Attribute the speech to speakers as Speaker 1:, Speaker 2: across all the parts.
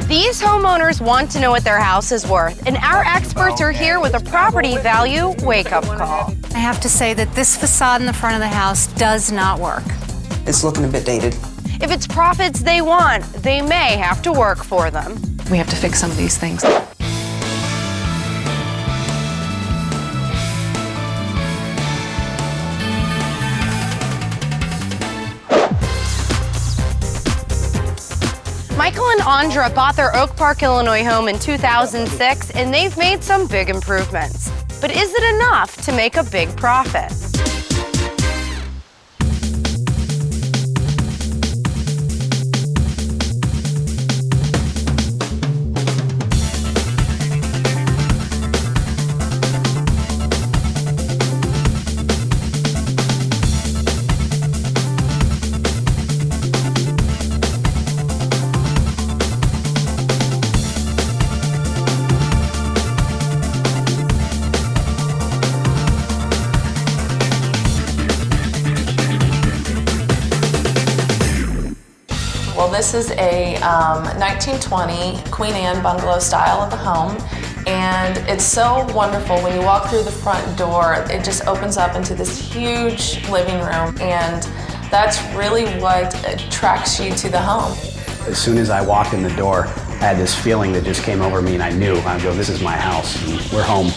Speaker 1: These homeowners want to know what their house is worth, and our experts are here with a property value wake-up call.
Speaker 2: I have to say that this facade in the front of the house does not work.
Speaker 3: It's looking a bit dated.
Speaker 1: If it's profits they want, they may have to work for them.
Speaker 2: We have to fix some of these things.
Speaker 1: Michael and Andra bought their Oak Park, Illinois home in 2006, and they've made some big improvements. But is it enough to make a big profit?
Speaker 4: Well, this is a 1920 Queen Anne bungalow style of a home, and it's so wonderful. When you walk through the front door, it just opens up into this huge living room, and that's really what attracts you to the home.
Speaker 5: As soon as I walked in the door, I had this feeling that just came over me, and I knew, this is my house, and we're home.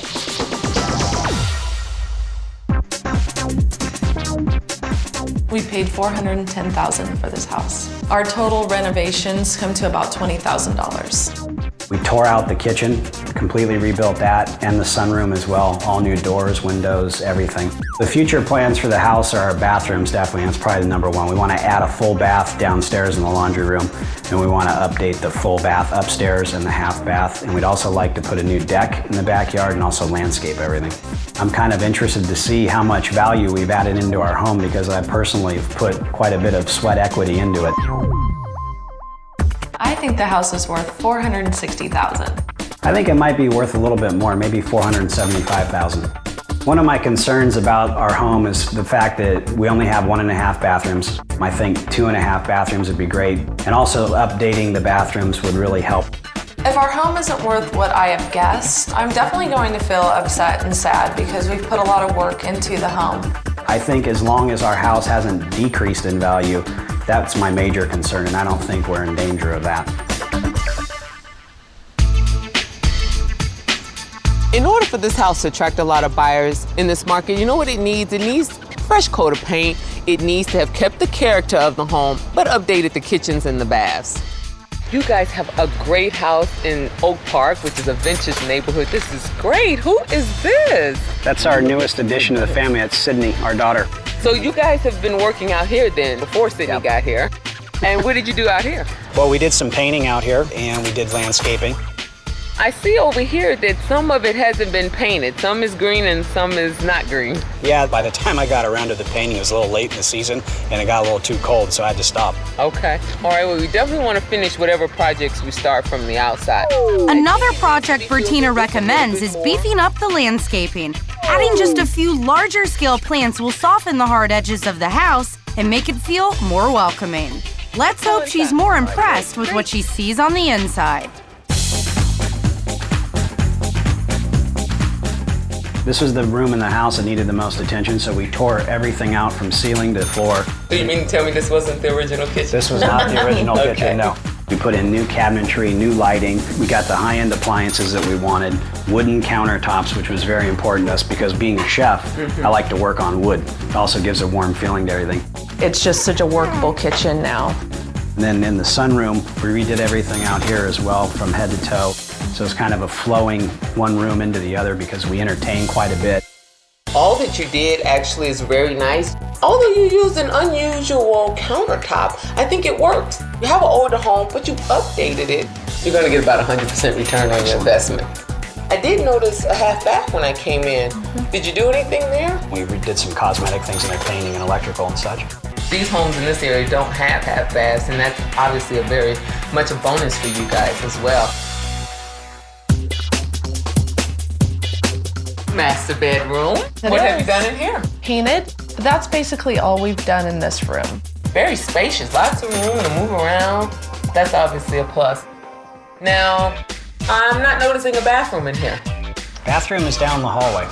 Speaker 4: We paid $410,000 for this house. Our total renovations come to about $20,000.
Speaker 5: We tore out the kitchen, completely rebuilt that, and the sunroom as well. All new doors, windows, everything. The future plans for the house are our bathrooms, definitely. That's probably the number one. We want to add a full bath downstairs in the laundry room, and we want to update the full bath upstairs and the half bath. And we'd also like to put a new deck in the backyard and also landscape everything. I'm kind of interested to see how much value we've added into our home because I personally have put quite a bit of sweat equity into it.
Speaker 4: I think the house is worth $460,000.
Speaker 5: I think it might be worth a little bit more, maybe $475,000. One of my concerns about our home is the fact that we only have 1.5 bathrooms. I think 2.5 bathrooms would be great, and also updating the bathrooms would really help.
Speaker 4: If our home isn't worth what I have guessed, I'm definitely going to feel upset and sad because we've put a lot of work into the home.
Speaker 5: I think as long as our house hasn't decreased in value, that's my major concern, and I don't think we're in danger of that.
Speaker 6: In order for this house to attract a lot of buyers in this market, you know what it needs? It needs a fresh coat of paint. It needs to have kept the character of the home, but updated the kitchens and the baths. You guys have a great house in Oak Park, which is a vintage neighborhood. This is great. Who is this?
Speaker 5: That's our newest addition to the family. That's Sydney, our daughter.
Speaker 6: So you guys have been working out here then, before Sydney got here. And what did you do out here?
Speaker 5: Well, we did some painting out here, and we did landscaping.
Speaker 6: I see over here that some of it hasn't been painted. Some is green and some is not green.
Speaker 5: Yeah, by the time I got around to the painting, it was a little late in the season, and it got a little too cold, so I had to stop.
Speaker 6: Okay. All right, well, we definitely want to finish whatever projects we start from the outside.
Speaker 1: Another project Bertina recommends is beefing up the landscaping. Adding just a few larger scale plants will soften the hard edges of the house and make it feel more welcoming. Let's hope she's more impressed with what she sees on the inside.
Speaker 5: This was the room in the house that needed the most attention, so we tore everything out from ceiling to floor.
Speaker 6: So you mean to tell me this wasn't the original kitchen?
Speaker 5: This was not the original
Speaker 6: Okay.
Speaker 5: kitchen, no. We put in new cabinetry, new lighting. We got the high-end appliances that we wanted, wooden countertops, which was very important to us because being a chef, I like to work on wood. It also gives a warm feeling to everything.
Speaker 4: It's just such a workable kitchen now.
Speaker 5: And then in the sunroom, we redid everything out here as well from head to toe. So it's kind of a flowing one room into the other because we entertain quite a bit.
Speaker 6: All that you did actually is very nice. Although you used an unusual countertop, I think it works. You have an older home, but you updated it. You're gonna get about 100% return on your investment. I did notice a half bath when I came in. Did you do anything there?
Speaker 5: We redid some cosmetic things like painting and electrical and such.
Speaker 6: These homes in this area don't have half baths, and that's obviously a very much a bonus for you guys as well. Master bedroom. What have you done in here?
Speaker 7: Painted. But that's basically all we've done in this room.
Speaker 6: Very spacious, lots of room to move around. That's obviously a plus. Now, I'm not noticing a bathroom in here.
Speaker 5: Bathroom is down the hallway.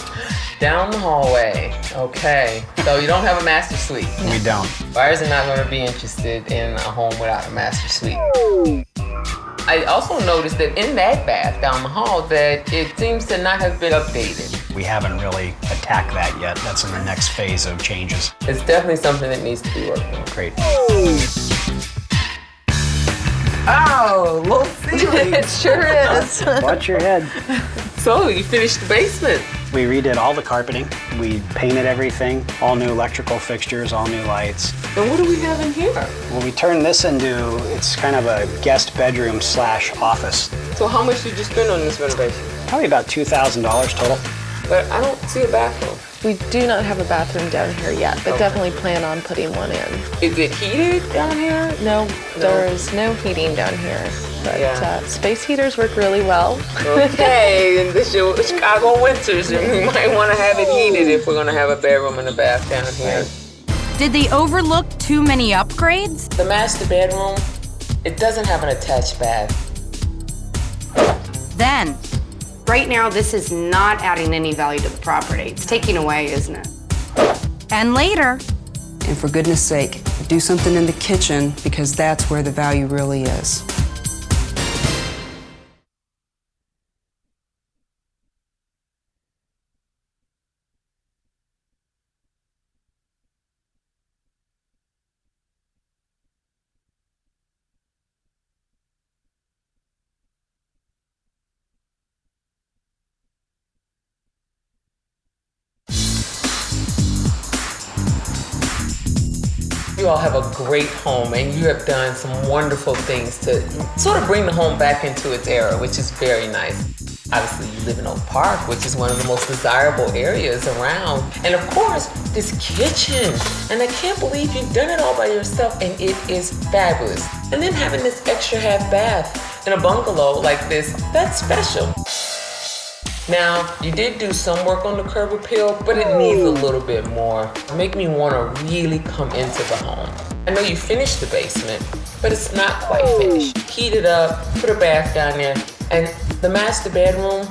Speaker 6: Down the hallway. Okay. So you don't have a master suite.
Speaker 5: We don't.
Speaker 6: Buyers are not going to be interested in a home without a master suite. I also noticed that in that bath down the hall that it seems to not have been updated.
Speaker 5: We haven't really attacked that yet. That's in the next phase of changes.
Speaker 6: It's definitely something that needs to be worked on.
Speaker 5: Great.
Speaker 6: Oh, little ceiling.
Speaker 7: It sure is.
Speaker 5: Watch your head.
Speaker 6: So you finished the basement.
Speaker 5: We redid all the carpeting. We painted everything, all new electrical fixtures, all new lights.
Speaker 6: And what do we have in here?
Speaker 5: Well, we turned this into, it's kind of a guest bedroom / office.
Speaker 6: So how much did you spend on this renovation?
Speaker 5: Probably about $2,000 total.
Speaker 6: But I don't see a bathroom.
Speaker 7: We do not have a bathroom down here yet, but definitely plan on putting one in.
Speaker 6: Is it heated down here?
Speaker 7: No, there is no heating down here. But
Speaker 6: Yeah.
Speaker 7: space heaters work really well.
Speaker 6: Okay, and this is Chicago winters, and we might want to have it heated if we're going to have a bedroom and a bath down here.
Speaker 1: Did they overlook too many upgrades?
Speaker 6: The master bedroom, it doesn't have an attached bath.
Speaker 1: Then,
Speaker 2: Right now, this is not adding any value to the property. It's taking away, isn't it?
Speaker 1: and later,
Speaker 3: And for goodness sake, do something in the kitchen because that's where the value really is.
Speaker 6: You all have a great home, and you have done some wonderful things to sort of bring the home back into its era, which is very nice. Obviously, you live in Oak Park, which is one of the most desirable areas around. And of course, this kitchen. And I can't believe you've done it all by yourself, and it is fabulous. And then having this extra half bath in a bungalow like this, that's special. Now, you did do some work on the curb appeal, but it needs a little bit more. Make me want to really come into the home. I know you finished the basement, but it's not quite finished. Heat it up, put a bath down there, and the master bedroom,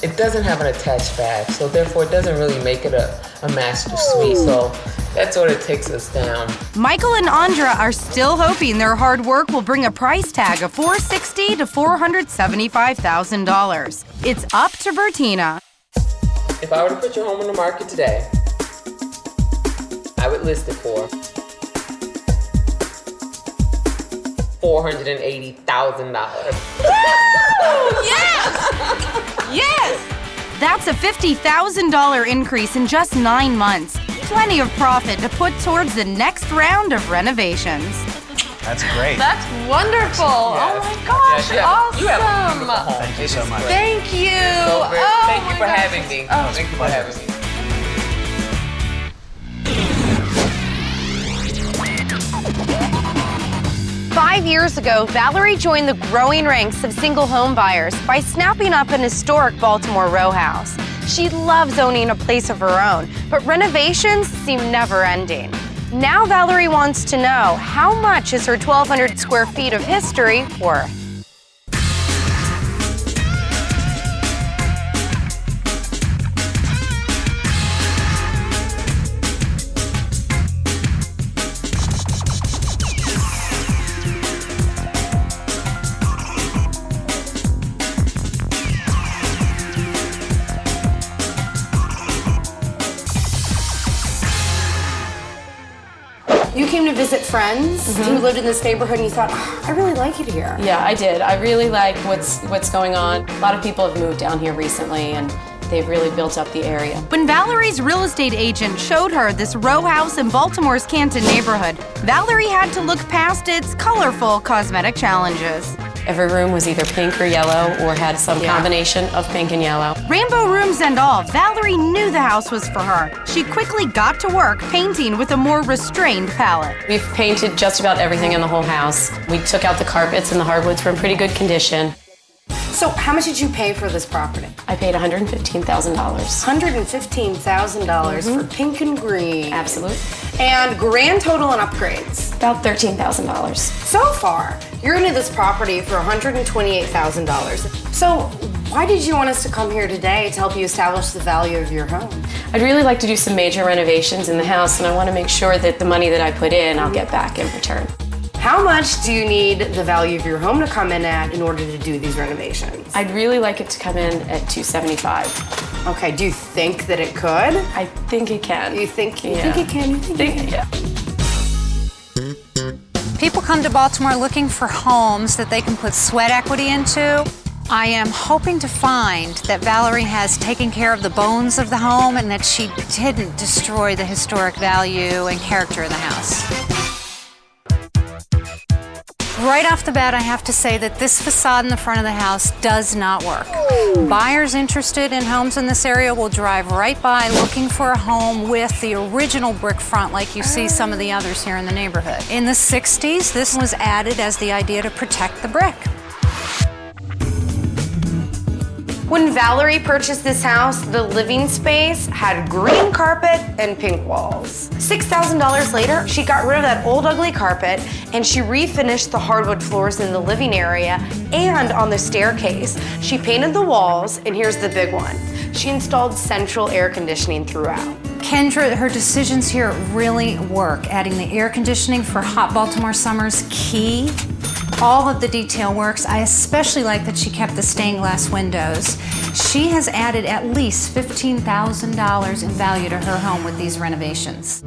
Speaker 6: it doesn't have an attached bath, so therefore it doesn't really make it a master suite, so that sort of takes us down.
Speaker 1: Michael and Andra are still hoping their hard work will bring a price tag of $460,000 to $475,000. It's up to Bertina.
Speaker 6: If I were to put your home on the market today, I would list it for $480,000.
Speaker 1: Yes! That's a $50,000 increase in just 9 months. Plenty of profit to put towards the next round of renovations.
Speaker 5: That's great.
Speaker 7: That's wonderful. Oh my gosh,
Speaker 6: You have a beautiful
Speaker 7: awesome.
Speaker 6: home.
Speaker 5: Thank you
Speaker 6: It
Speaker 5: so
Speaker 6: is
Speaker 5: much.
Speaker 6: great.
Speaker 7: Thank you.
Speaker 6: So very-
Speaker 7: Oh
Speaker 6: Thank you
Speaker 7: my
Speaker 6: for
Speaker 7: gosh.
Speaker 6: having me.
Speaker 7: Oh.
Speaker 6: Thank you for having me.
Speaker 1: 5 years ago, Valerie joined the growing ranks of single home buyers by snapping up an historic Baltimore row house. She loves owning a place of her own, but renovations seem never ending. Now Valerie wants to know, how much is her 1,200 square feet of history worth?
Speaker 2: You came to visit friends who lived in this neighborhood and you thought, "Oh, I really like it here."
Speaker 8: Yeah, I did. I really like what's going on. A lot of people have moved down here recently and they've really built up the area.
Speaker 1: When Valerie's real estate agent showed her this row house in Baltimore's Canton neighborhood, Valerie had to look past its colorful cosmetic challenges.
Speaker 8: Every room was either pink or yellow or had some combination of pink and yellow.
Speaker 1: Rainbow rooms and all, Valerie knew the house was for her. She quickly got to work painting with a more restrained palette.
Speaker 8: We've painted just about everything in the whole house. We took out the carpets and the hardwoods were in pretty good condition.
Speaker 2: So how much did you pay for this property?
Speaker 8: I paid $115,000.
Speaker 2: $115,000 for pink and green.
Speaker 8: Absolutely.
Speaker 2: And grand total and upgrades?
Speaker 8: About $13,000.
Speaker 2: So far, you're into this property for $128,000. So why did you want us to come here today to help you establish the value of your home?
Speaker 8: I'd really like to do some major renovations in the house, and I want to make sure that the money that I put in, I'll get back in return.
Speaker 2: How much do you need the value of your home to come in at in order to do these renovations?
Speaker 8: I'd really like it to come in at $275,000.
Speaker 2: Okay, do you think that it could?
Speaker 8: I think it can.
Speaker 2: You think it can?
Speaker 8: Yeah.
Speaker 9: People come to Baltimore looking for homes that they can put sweat equity into. I am hoping to find that Valerie has taken care of the bones of the home and that she didn't destroy the historic value and character of the house. Right off the bat, I have to say that this facade in the front of the house does not work. Buyers interested in homes in this area will drive right by looking for a home with the original brick front like you see some of the others here in the neighborhood. In the 60s, this was added as the idea to protect the brick.
Speaker 2: When Valerie purchased this house, the living space had green carpet and pink walls. $6,000 later, she got rid of that old ugly carpet and she refinished the hardwood floors in the living area and on the staircase. She painted the walls, and here's the big one. She installed central air conditioning throughout.
Speaker 9: Kendra, her decisions here really work. Adding the air conditioning for hot Baltimore summers, key. All of the detail works. I especially like that she kept the stained glass windows. She has added at least $15,000 in value to her home with these renovations.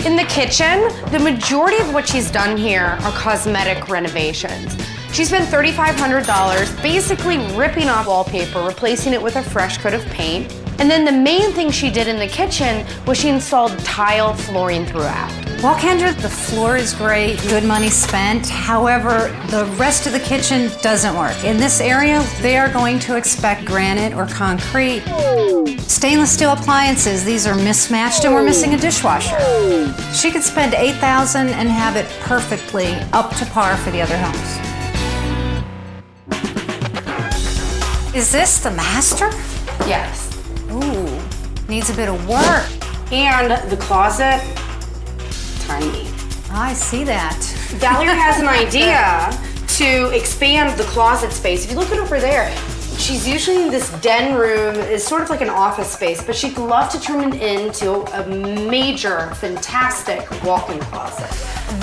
Speaker 2: In the kitchen, the majority of what she's done here are cosmetic renovations. She spent $3,500 basically ripping off wallpaper, replacing it with a fresh coat of paint. And then the main thing she did in the kitchen was she installed tile flooring throughout.
Speaker 9: Well, Kendra, the floor is great, good money spent. However, the rest of the kitchen doesn't work. In this area, they are going to expect granite or concrete. Stainless steel appliances, these are mismatched and we're missing a dishwasher. She could spend $8,000 and have it perfectly up to par for the other homes. Is this the master?
Speaker 2: Yes.
Speaker 9: Ooh, needs a bit of work.
Speaker 2: And the closet, tiny.
Speaker 9: I see that.
Speaker 2: Valerie has an idea to expand the closet space. If you look at over there, she's usually in this den room. It's sort of like an office space, but she'd love to turn it into a major, fantastic walk-in closet.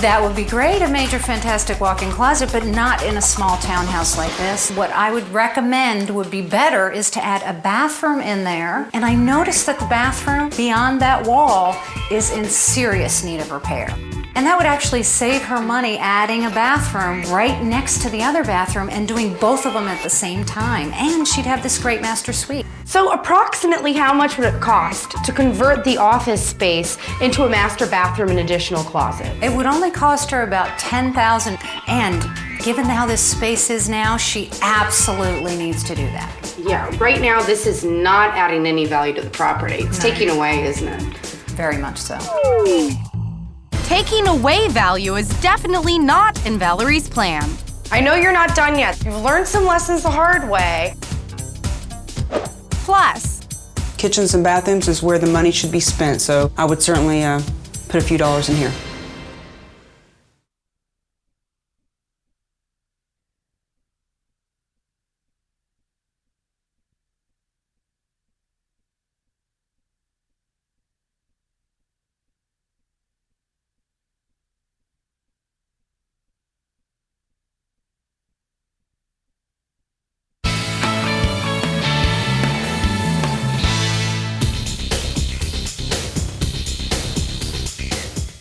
Speaker 9: That would be great, a major, fantastic walk-in closet, but not in a small townhouse like this. What I would recommend would be better is to add a bathroom in there. And I noticed that the bathroom beyond that wall is in serious need of repair. And that would actually save her money adding a bathroom right next to the other bathroom and doing both of them at the same time. And she'd have this great master suite.
Speaker 2: So approximately how much would it cost to convert the office space into a master bathroom and additional closet?
Speaker 9: It would only cost her about $10,000. And given how this space is now, she absolutely needs to do that.
Speaker 2: Yeah, right now this is not adding any value to the property. It's taking away, isn't it?
Speaker 9: Very much so.
Speaker 1: Taking away value is definitely not in Valerie's plan.
Speaker 2: I know you're not done yet. You've learned some lessons the hard way.
Speaker 1: Plus,
Speaker 3: Kitchens and bathrooms is where the money should be spent, so I would certainly put a few dollars in here.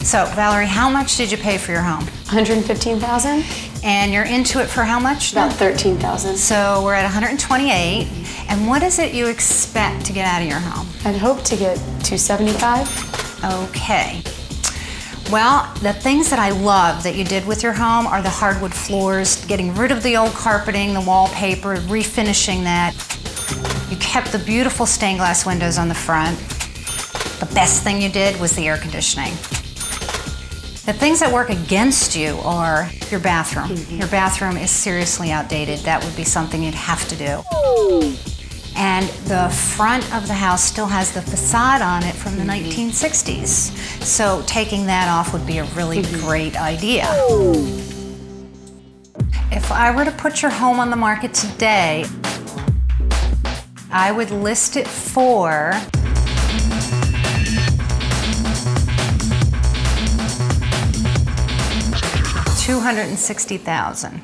Speaker 9: So, Valerie, how much did you pay for your home?
Speaker 8: $115,000,
Speaker 9: And you're into it for how much?
Speaker 8: about $13,000.
Speaker 9: So we're at 128. And what is it you expect to get out of your home?
Speaker 8: I'd hope to get $275,000.
Speaker 9: Okay. Well, the things that I love that you did with your home are the hardwood floors, getting rid of the old carpeting, the wallpaper, refinishing that. You kept the beautiful stained glass windows on the front. The best thing you did was the air conditioning. The things that work against you are your bathroom. Your bathroom is seriously outdated. That would be something you'd have to do. And the front of the house still has the facade on it from the 1960s. So taking that off would be a really great idea. If I were to put your home on the market today, I would list it for $260,000.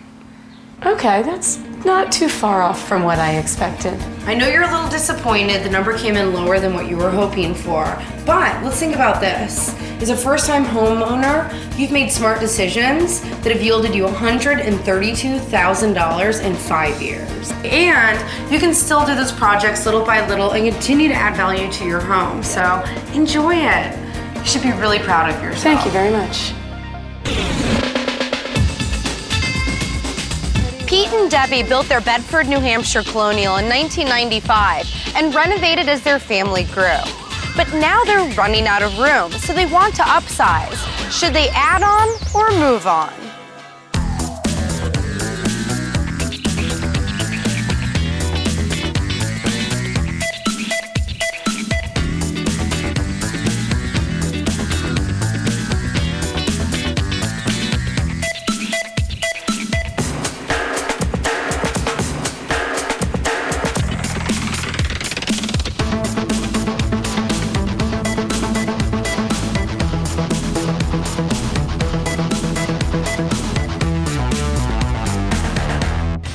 Speaker 8: Okay, that's not too far off from what I expected.
Speaker 2: I know you're a little disappointed. The number came in lower than what you were hoping for. But let's think about this. As a first-time homeowner, you've made smart decisions that have yielded you $132,000 in 5 years. And you can still do those projects little by little and continue to add value to your home. So enjoy it. You should be really proud of yourself.
Speaker 8: Thank you very much.
Speaker 2: Pete and Debbie built their Bedford, New Hampshire Colonial in 1995 and renovated as their family grew. But now they're running out of room, so they want to upsize. Should they add on or move on?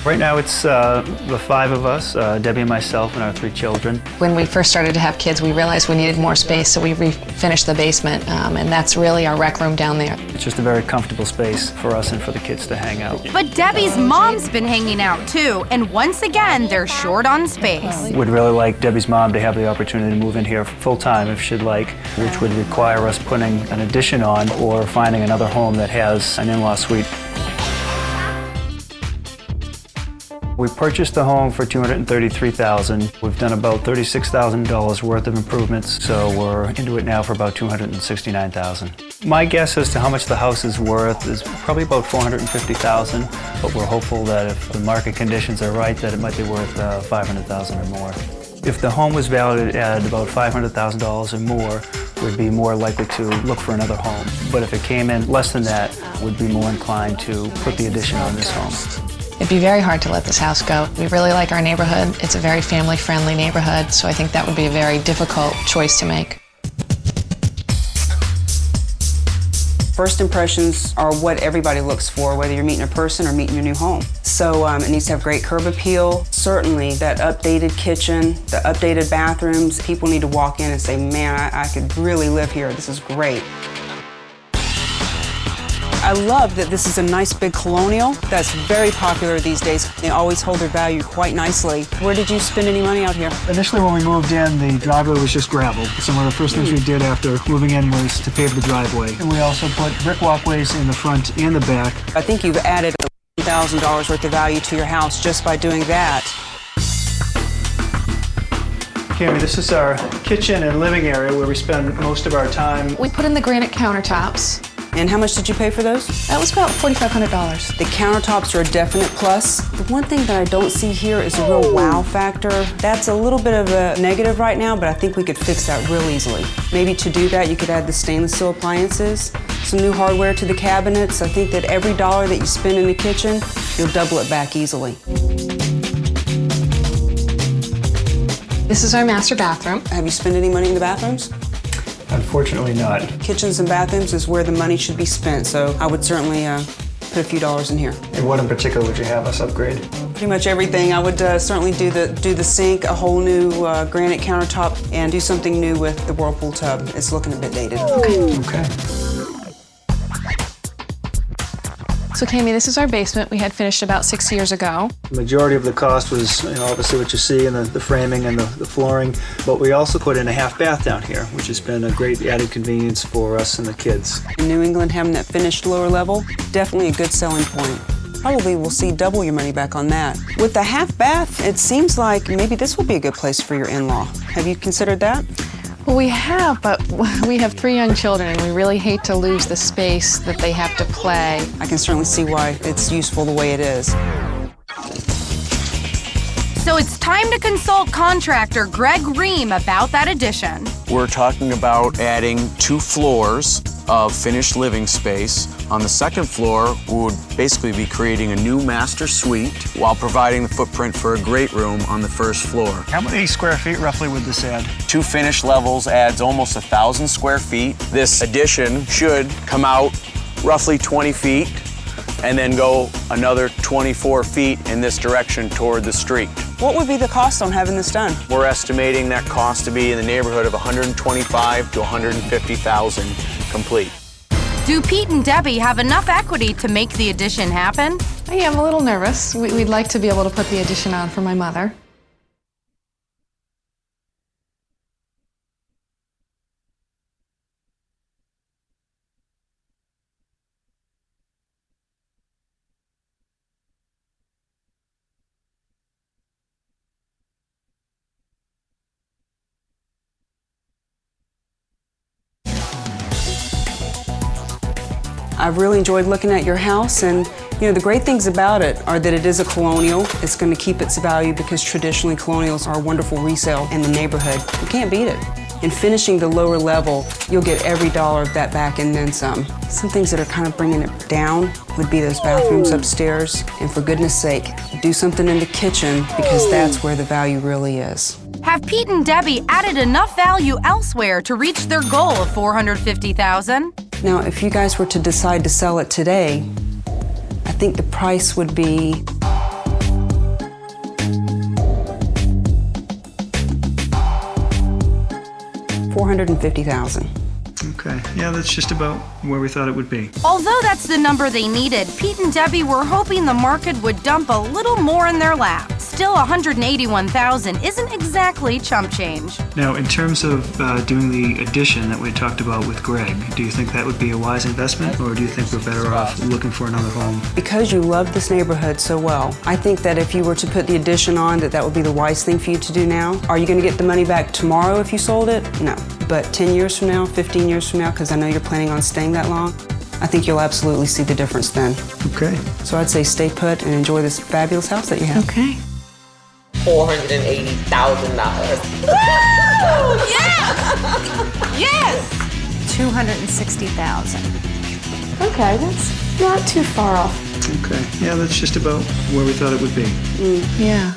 Speaker 10: Right now it's the 5 of us, Debbie and myself and our 3 children.
Speaker 7: When we first started to have kids, we realized we needed more space, so we refinished the basement, and that's really our rec room down there.
Speaker 10: It's just a very comfortable space for us and for the kids to hang out.
Speaker 1: But Debbie's mom's been hanging out too, and once again, they're short on space.
Speaker 10: Would really like Debbie's mom to have the opportunity to move in here full-time if she'd like, which would require us putting an addition on or finding another home that has an in-law suite. We purchased the home for $233,000. We've done about $36,000 worth of improvements, so we're into it now for about $269,000. My guess as to how much the house is worth is probably about $450,000, but we're hopeful that if the market conditions are right, that it might be worth $500,000 or more. If the home was valued at about $500,000 or more, we'd be more likely to look for another home. But if it came in less than that, we'd be more inclined to put the addition on this home.
Speaker 7: It'd be very hard to let this house go. We really like our neighborhood. It's a very family-friendly neighborhood, so I think that would be a very difficult choice to make.
Speaker 3: First impressions are what everybody looks for, whether you're meeting a person or meeting your new home. So it needs to have great curb appeal. Certainly that updated kitchen, the updated bathrooms. People need to walk in and say, man, I could really live here. This is great. I love that this is a nice big colonial that's very popular these days. They always hold their value quite nicely. Where did you spend any money out here?
Speaker 11: Initially when we moved in, the driveway was just gravel. So one of the first things we did after moving in was to pave the driveway. And we also put brick walkways in the front and the back.
Speaker 3: I think you've added $1,000 worth of value to your house just by doing that.
Speaker 10: Cami, this is our kitchen and living area where we spend most of our time.
Speaker 7: We put in the granite countertops.
Speaker 3: And how much did you pay for those?
Speaker 7: That was about $4,500.
Speaker 3: The countertops are a definite plus. The one thing that I don't see here is a real wow factor. That's a little bit of a negative right now, but I think we could fix that real easily. Maybe to do that, you could add the stainless steel appliances, some new hardware to the cabinets. I think that every dollar that you spend in the kitchen, you'll double it back easily.
Speaker 7: This is our master bathroom.
Speaker 3: Have you spent any money in the bathrooms?
Speaker 10: Unfortunately not.
Speaker 3: Kitchens and bathrooms is where the money should be spent, so I would certainly put a few dollars in here.
Speaker 10: And what in particular would you have us upgrade?
Speaker 3: Pretty much everything. I would certainly do the sink, a whole new granite countertop, and do something new with the Whirlpool tub. It's looking a bit dated.
Speaker 10: Okay.
Speaker 7: So Cami, this is our basement. We had finished about 6 years ago.
Speaker 10: The majority of the cost was obviously what you see in the framing and the flooring, but we also put in a half bath down here, which has been a great added convenience for us and the kids.
Speaker 3: In New England, having that finished lower level, definitely a good selling point. Probably we'll see double your money back on that. With the half bath, it seems like maybe this would be a good place for your in-law. Have you considered that?
Speaker 7: Well, we have, but we have 3 young children, and we really hate to lose the space that they have to play.
Speaker 3: I can certainly see why it's useful the way it is.
Speaker 1: So it's time to consult contractor Greg Ream about that addition.
Speaker 12: We're talking about adding 2 floors of finished living space. On the second floor, we would basically be creating a new master suite while providing the footprint for a great room on the first floor.
Speaker 11: How many square feet roughly would this add?
Speaker 12: 2 finished levels adds almost 1,000 square feet. This addition should come out roughly 20 feet and then go another 24 feet in this direction toward the street.
Speaker 3: What would be the cost on having this done?
Speaker 12: We're estimating that cost to be in the neighborhood of $125,000 to $150,000 complete.
Speaker 1: Do Pete and Debbie have enough equity to make the addition happen?
Speaker 7: I am a little nervous. We'd like to be able to put the addition on for my mother.
Speaker 3: I've really enjoyed looking at your house, and the great things about it are that it is a colonial. It's going to keep its value because traditionally colonials are a wonderful resale in the neighborhood. You can't beat it. In finishing the lower level, you'll get every dollar of that back and then some. Some things that are kind of bringing it down would be those bathrooms upstairs, and for goodness sake, do something in the kitchen because that's where the value really is.
Speaker 1: Have Pete and Debbie added enough value elsewhere to reach their goal of $450,000?
Speaker 3: Now, if you guys were to decide to sell it today, I think the price would be $450,000.
Speaker 11: Okay, yeah, that's just about where we thought it would be.
Speaker 1: Although that's the number they needed, Pete and Debbie were hoping the market would dump a little more in their lap. Still, $181,000 isn't exactly chump change.
Speaker 11: Now, in terms of doing the addition that we talked about with Greg, do you think that would be a wise investment, or do you think we're better off looking for another home?
Speaker 3: Because you love this neighborhood so well, I think that if you were to put the addition on, that would be the wise thing for you to do now. Are you going to get the money back tomorrow if you sold it? No. But 10 years from now, 15 years from now, because I know you're planning on staying that long, I think you'll absolutely see the difference then.
Speaker 11: Okay.
Speaker 3: So I'd say stay put and enjoy this fabulous house that you have.
Speaker 7: Okay.
Speaker 6: $480,000.
Speaker 1: Yes! Yes!
Speaker 9: $260,000.
Speaker 7: Okay, that's not too far off.
Speaker 11: Okay, yeah, that's just about where we thought it would be.
Speaker 7: Yeah.